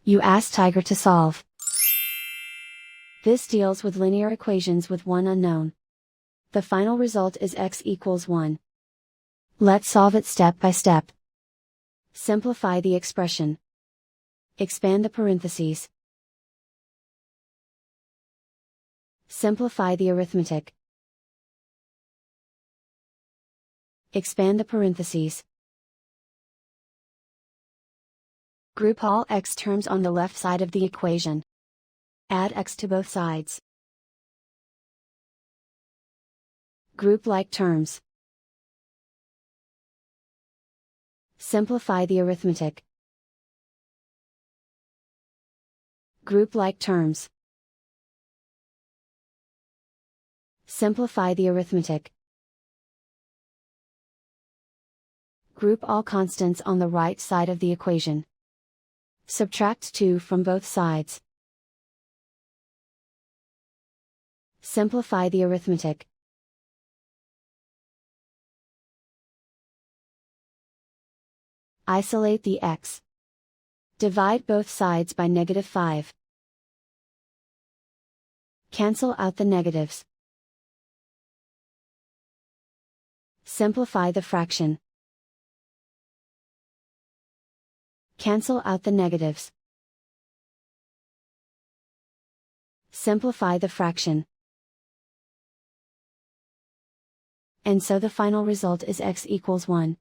You ask Tiger to solve. This deals with linear equations with one unknown. The final result is x equals 1. Let's solve it step by step. Simplify the expression. Expand the parentheses. Simplify the arithmetic. Expand the parentheses. Group all x terms on the left side of the equation. Add x to both sides. Group like terms. Simplify the arithmetic. Group like terms. Simplify the arithmetic. Group all constants on the right side of the equation. Subtract 2 from both sides. Simplify the arithmetic. Isolate the x. Divide both sides by -5. Cancel out the negatives. Simplify the fraction. Cancel out the negatives. Simplify the fraction. And so the final result is x equals 1.